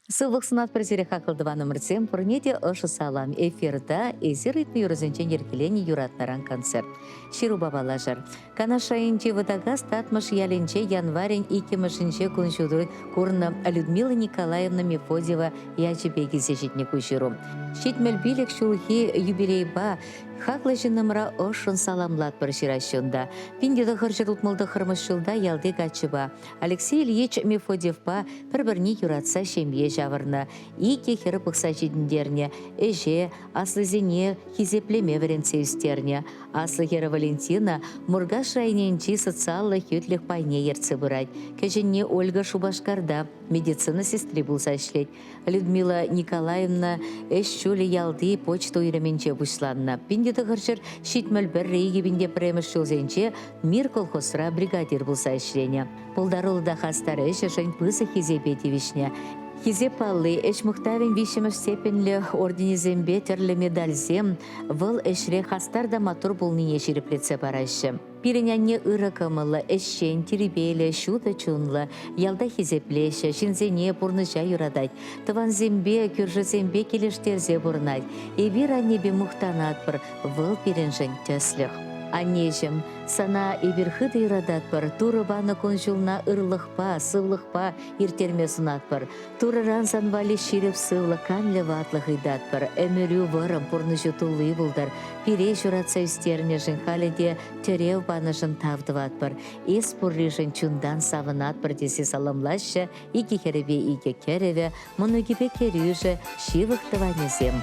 Сыллық сынат пресере хақылдыва номерсем пұрнеде ұшы салам эфирда эзир итні юрызынчен еркелені юратнаран концерт. Ширу бабалажар. Канашайынче выдага статмыш яленче январен 2000 күн жуды курна Людмила Николаевна Мефодьева ячебеги зежитне куширу. Шитмел билек шулхи юбилейба хақлы жынымра ұшын саламлат бір жирашында. Пиндеді ғыржыр ұтмылды қырмышылда ялды гачыба. Алексей Ильич Мефодьевпа бір-біріне юратса шемье жавырны. Ике хері пықса жидіндеріне, эже, аслызене хизеплеме веренце үстеріне. Аслы хері Валентина мұргаш райненчи социалы хютлік пайне ерцы бұрайд. Кәжінне Ольга Шубашкарда медицина сестри бұлса ішлет. Людмила Николаевна әшчулі ялды почта үйременче бұшланна. Пиндеді ғыржыр шитміл бір рейгі бінде преміш жылзенче мир колхозра бригадир бұлса ішлене. Пұлдарылда хастары іші жын пысы хизебетевишне. Хизепаллы эш мұқтавен вишіміш степенлі орденезембе терлі медальзем выл эшре хастарда матур бұлныне жиреплетсе барайшы. Пиренянне ыракамылы, эшшен, теребелі, шута чунлы, ялда хизеплеші, шинзене бұрныжа юрадать, тыванзембе, күржізембе келештерзе бұрнать, евир аннебе мұқтанат бір, выл пиренжен төсліх. Аннежім, сана эбірхыды ирадат бір, турыбаны конжулна ырлықпа, сывлықпа иртерме сунат бір, турыран санвали ширіп сывлы канлі ватлық идат бір, әмірю варым пұрныжы тулы бұлдар, пире жүратса үстеріне жын халеде төрев баныжын тавдыват бір, ес пұрри жын чундан савынат бір десе саламлашы, ике херебе ике кереве, мұнығебе керюжі шивықтыванезем.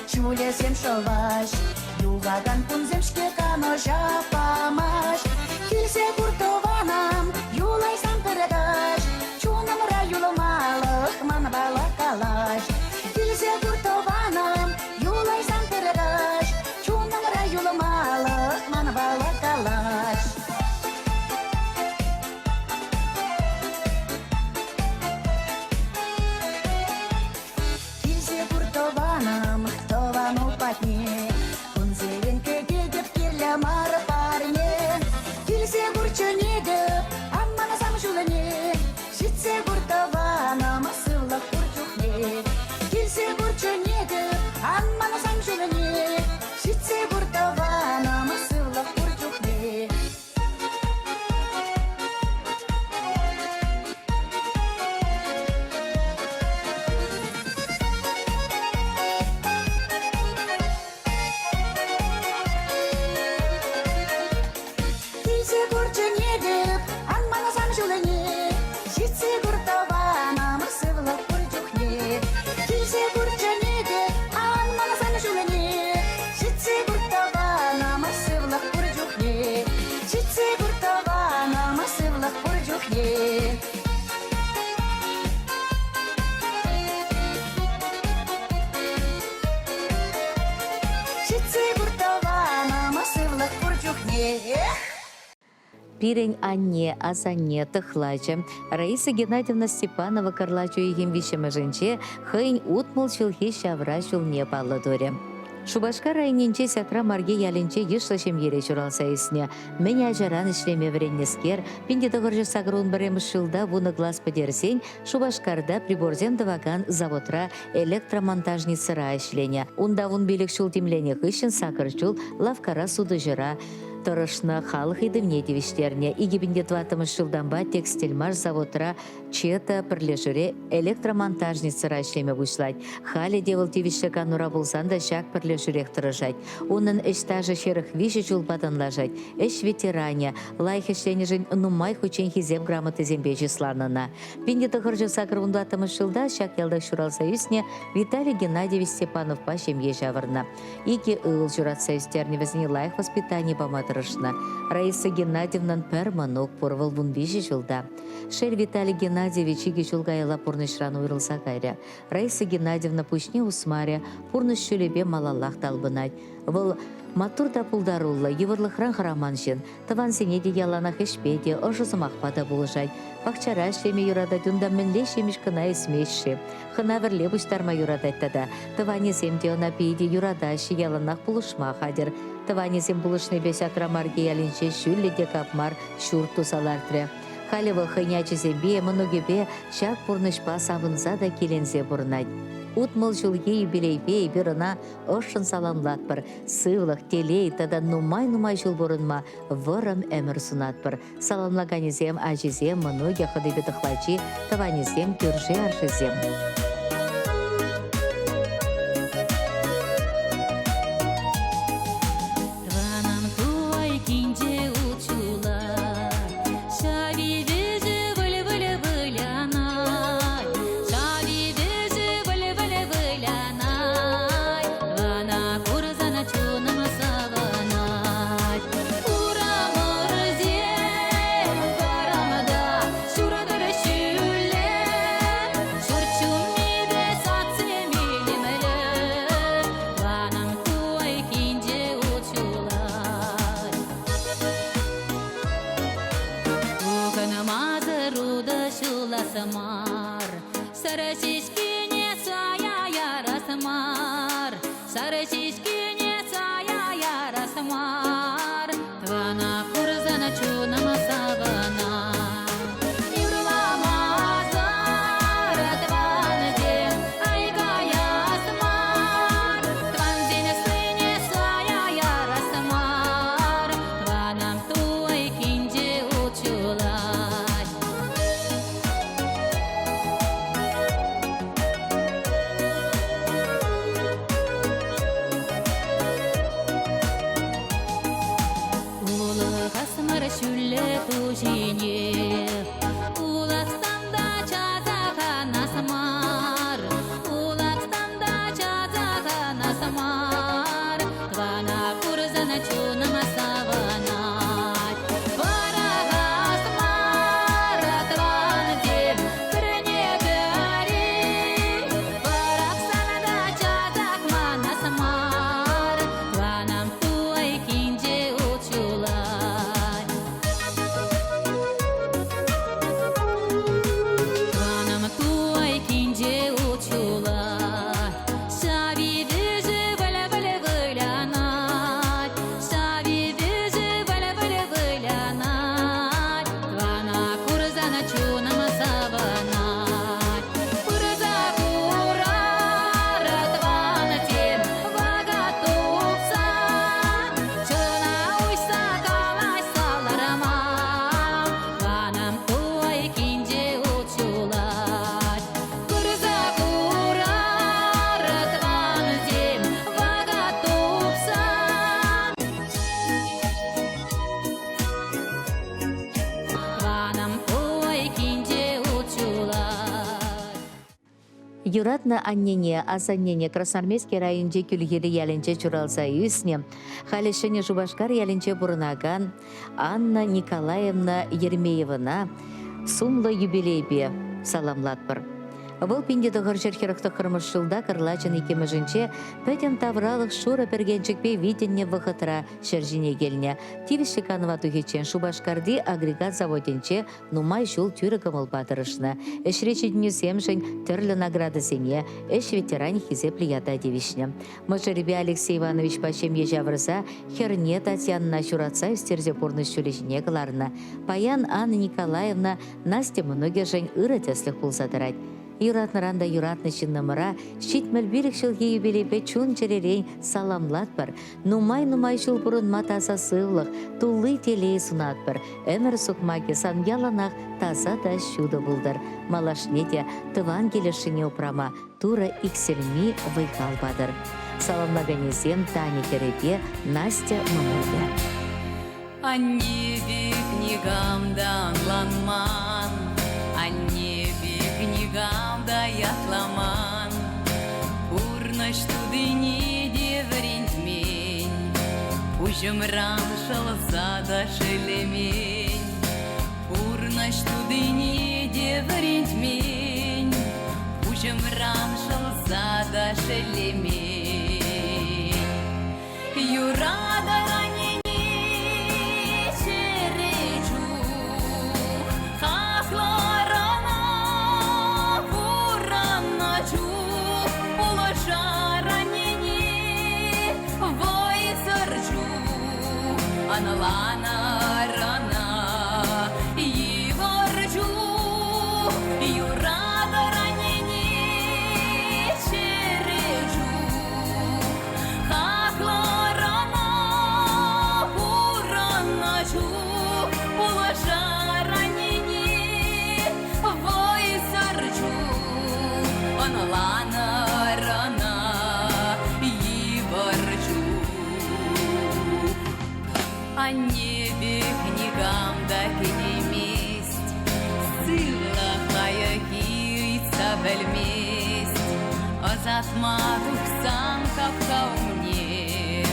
Чулесем шалаш, югаган пунземшке кано жапамаш. Килсе куртованам, юлай сам передаш, чунамра юломалых мана балакалаш. Килсе куртованам, юлай сам передаш, чунамра юломалых мана балакалаш. Килсе куртованам, он зелен кегедеп келя мары парне. Килсе бурчанеде, аммана сам жулане. Житсе буртавана масылла курчухне. Килсе бурчанеде, аммана сам жулане. Житсе буртавана масылла курчухне. Пирень Анне, Азанне, Тыхлаче, Раиса Геннадьевна Степанова Карлачу и Гимвищема женче, хынь утмул чулхи шавра чулне палладоре. Шубашка районинче сятра марге яленче ешлашем ере чуралса есне. Мен ажаран ишлеме вреннескер, пинде дығыржы сагрун бірем шылда вуны глаз подерсень, Шубашкарда приборзен даваган заводра электромонтажницыра ішлене. Унда вун билік шул темлене хыщен сакыр чул лавкара суды жыра. Тырышны халық едімне девіштеріне. Игебінде 20 жылданба текстильмаш заводыра чета бірлешіре электромонтажницыра ішлеме бұшлайды. Халі девіл девіші канура болсан да шак бірлешірек тұрыжайды. Оның іштажы шеріх виші жұлбаданлажайды. Іш ветерания, лайх ішленежін нумай хүчен хизем грамоты зембежі сланына. Бінде тұғыржы сақыр 20 жылда шак елді Шурал Союзне Виталий Геннадьевич Степанов па шемье жавырна. Иги ыл журат союзтерне візіне лайх воспитание баматырышна. Раиса Геннадьевнан пәр манок порвал бунбежі жылда. Шер Виталий Геннадьевич иги жылгайла пурнышран уйрылса кайря. Раиса Геннадьевна пушне усмаря, пурныш шөлебе малаллах талбынать. Выл матур да пулдарулла, евырлыхран хараманшин, таван сенеде яланах эшпеде, ожызымақпада булыжать. Пахчара шлеме юрадать, унда мінле шемеш кына эсмешші. Хына вірле бұштарма юрадать тада. Таване земде она пейде юрадаши яланах булышма хадер. Таване зем булышны бесят рамарге ялинче шүлле де капмар шур тусалартря. Халева хынячы зембе, многебе шак пурнышпа савынса да келензе бурнать. Утмыл жылге юбилейбе біріна ұшын саламлатпыр. Сывлық, телей, тада нумай-нумай жыл бұрынма вырым әмір сунатпыр. Саламлаганезем, ажезем, многе хыдыбе тұхлачи, таванезем, түрже аршызем. Юратна аннене, асаннене Красноармейский районде күлгелі ялінче чуралса үсне. Халешене Жубашкар ялінче бұрынаган Анна Николаевна Ермеевна сумлы юбилейбе саламлатпыр. Бұл пенде тұғыр жерхеріқті қырмыш жылда кырлачын екемежінче пәтен тавралық шура пергенчікпе виденне вғытыра шержине келіне. Тивіші каныва тұхечен Шубашкарды агрегат заводенче нумай жул түрі кымыл батырышны. Эшречі дүнесемшін түрлі награды сене, эш ветеран хизеплі ята девишне. Мыжырбе Алексей Иванович пачем ежавырса, херне Татьяна Шуратса үстерзе пурныш чулешіне кыларына. Паян Анна Николаевна Настя многе жын ыры тәслік пулсадырать. Юратныранда юратны шиннымыра, шитмел билік шылге юбелепе чун черерейн саламлат бір. Нумай шыл бұрын матаса сывлық, тулы телей сунат бір. Әмір сукмаке сан яланақ таза да шуды бұлдыр. Малашнете тыван келешіне упрама, тура икселми вайкал бадыр. Саламлаганесем Таня Керепе, Настя Мамуля. О небе книгамда аңланман, о небе книгамда ятламан. Урнаш тудыне деврентмень, пужымран шылзада шелемень. Урнаш тудыне деврентмень, пужымран шылзада шелемень. Юрада Аналана рана и ворчу, юрада ранени чережу, хахла рана ураначу, улаша ранени войсарчу, аналана рана и ворчу. О небе книгам да кенеместь, сыла хаяки бельместь, озатма тухсан капка умне,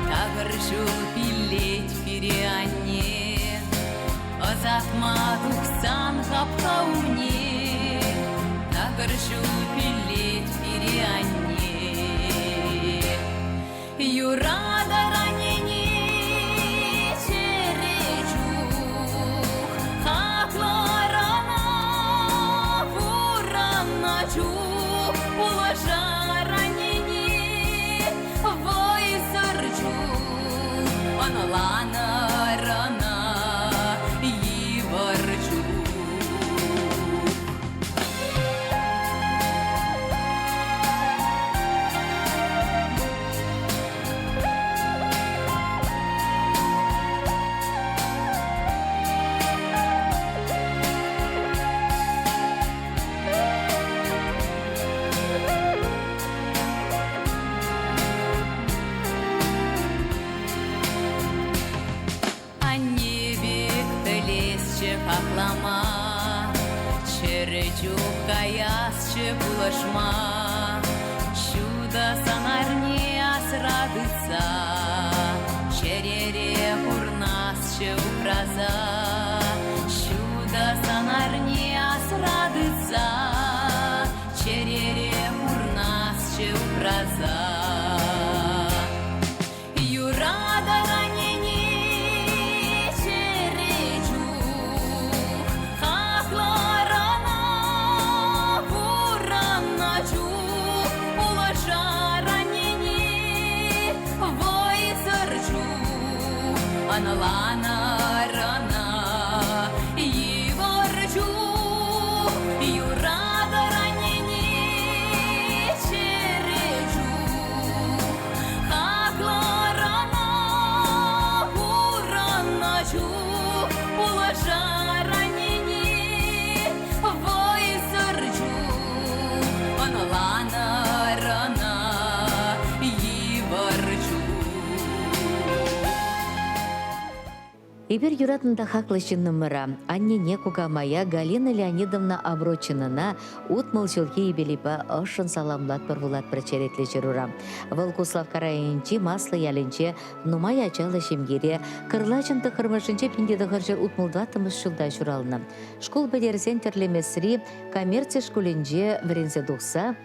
тагыршу пилеть переанне, озатма тухсан капка умне, тагыршу пилеть переанне. Юрада ранени улажа ранени войсарчу, аналана рана и ворчу. Хахлама, черечук каясче булашма, чудо санарне асрадыца, черере урнасче упраза, чудо санарне асрадыца, черере урнасче упраза. Юрада аналана рана и ворчу, юрада ранени чережу, хахла рана ураначу, улажа ранени войсарчу, аналана рана и ворчу. Ибер юратында хаклышын нумыра, аннене кугамая Галина Леонидовна Оброчинына утмыл жылге ибелипа ошын саламлат пырвулат прочеретле жырура. Волкуслав карайынчи маслы ялінче нумай ачалы шемгере, кырлачынты кырмышынче пиндеді ғыржыр утмылдатымыз жылда журалны. Школ бәдерсен терлемесри коммерция школинже врензе дұқса,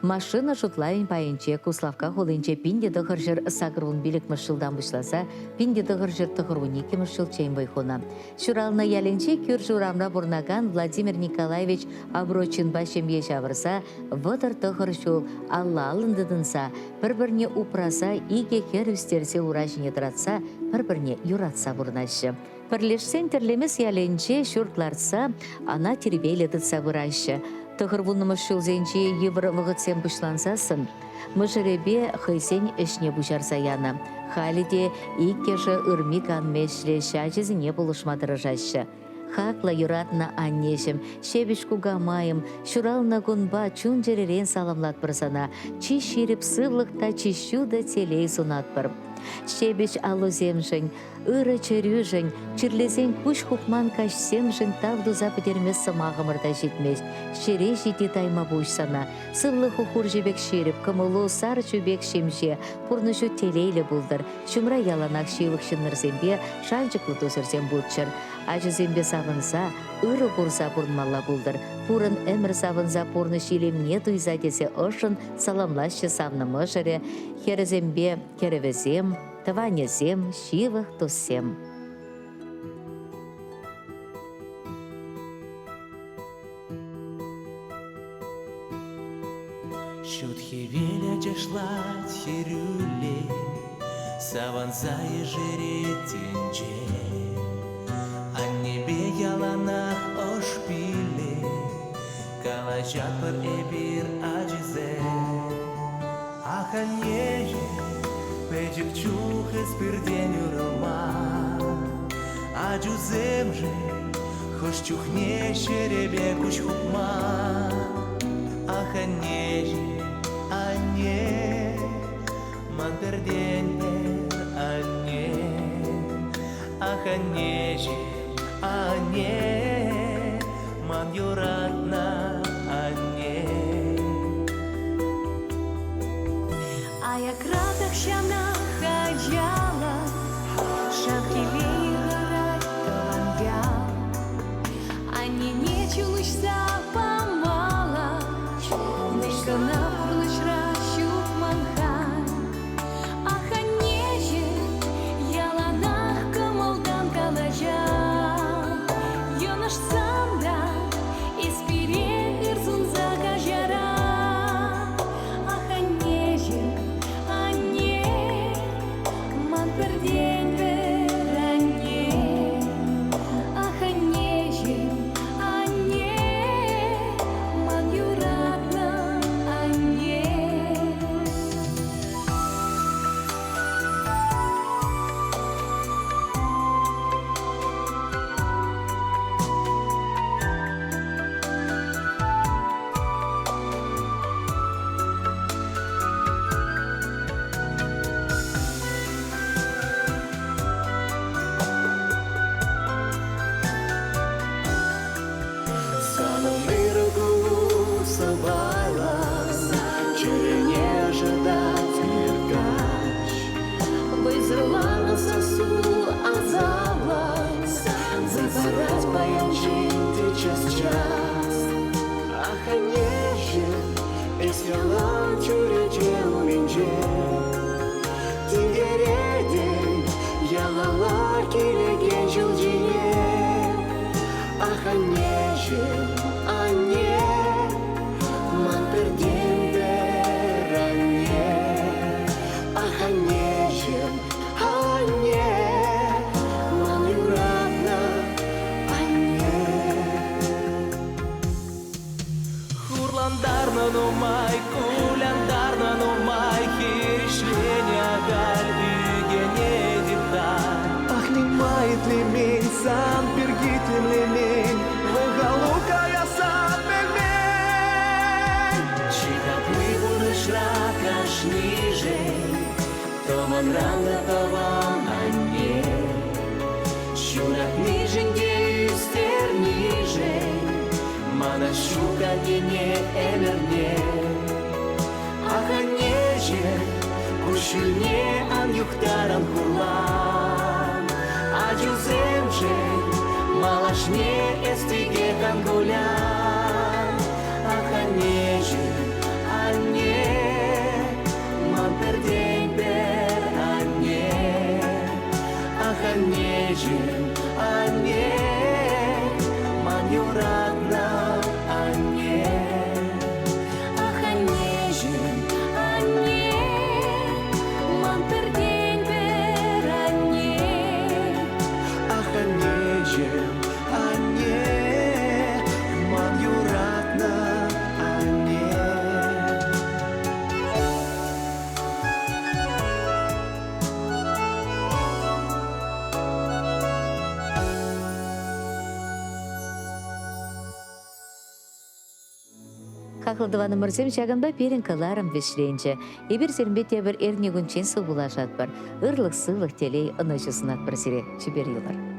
машина жұтлайын пайынче Куславка холынче пинде дығыржыр сагырвун билік мұшылдан бұшласа, пинде дығыржыр тұғырунике мұшыл чейн байхона. Шуралына ялінче күр журамра бұрнаган Владимир Николаевич Оброчин башемге жавырса, вăдыр тұғыршул алла алындыдынса, бір-бірне упраса, иге хер үстерсе уражыне дыратса, бір-бірне юратса бұрнашы. Бірлешсен тірлемес ялінче шүртларса, ана тербейлі дытса бұрашы. Тыгырвуннымыш шулзенчи евр вғытсен пушлансасын, мыжыребе хыйсен ішне бушарса яна. Халиде иккеже ырмик анмешле шачызіне булышмадыры жащы. Хакла юратна аннешім, шебіш кугамайым, шурална гунба чун жеререн саламлат бірсана, чи шеріп сывлықта чищуда телей сунат бір. Шебіш алуземжін, ыры чырюжын, чирлезен күш хупман кашсемжін тавду запыдермес сымағымырда жетмес. Шере жеде тайма бұшсана, сывлы хухур жебек шеріп, кымылу сар чүбек шемже, пурнышу телейлі бұлдыр. Шумра яланақ шевік шынырзембе, шанчықлы тосырзем бұлчыр. Ажызембе савынса, ыры бұрса бұрнмалла бұлдыр. Пурын әмір савынса пурны шилемне туйза десе ұшын саламлашы савнымы жыры, херезембе керевезем, таванезем, шивых туссем. Шутхи веля жашла херюле, саванза ежери тенже. Небе яланах ошпиле, калажат бір эбир ажизе. Аханеже, печик чух эспирден юрыма, ажуземже, хош чухне шеребе куч хупма. Аханеже, ане, мантерден бер ане. Аханеже, ане, ман юратна ане. А якраз щана хаджала, шапки вигорать таланья. Они не чулышся помала, нишка на пурлыш ращук манхан. Аханеже, яланах кымылдан калажа. Йонаш санда, испире ирзун закажара. Аханеже, ане, ман перден бер ане. Аханеже, ане, ман юратна ане. Санамиргу савала, черене ожидать миргач. Вызрела на сосу азала, выбирать поянчить час час. Аханеже, эскалам чуреже уминже. Тингереде, ялалар килеген жылжине. Аханеже, ане, ман перден бер ане. Аханеже, ане, ман юратна ане. Хурландарна нумай, куляндарна нумай, хиришления галь үгене деталь. Пахнемает ли мен, сам пергитем ли мен, выголука я сам пельмень. Чикапы будешь ракаш ниже, то ман ранда таван ане. Щурак ниженьге юстер ниже, мана щука не эмерне. Аханеже, кушильне ан юхтаран хурлан. Ajuzemje, malashne estige kangulan. Аханеже, ане, ман перден бер ане. Аханеже, ане, ман юратна ане. Аханеже, ане, ман перден бер ане. Аханеже, ане, ман Какылдываны мырзем чагынба перин каларым вешленче. Эбир сермбете бір эрне күнчен сывулашат бар. Ырлық сылық телей ынышысынат бір сире чибер йылар.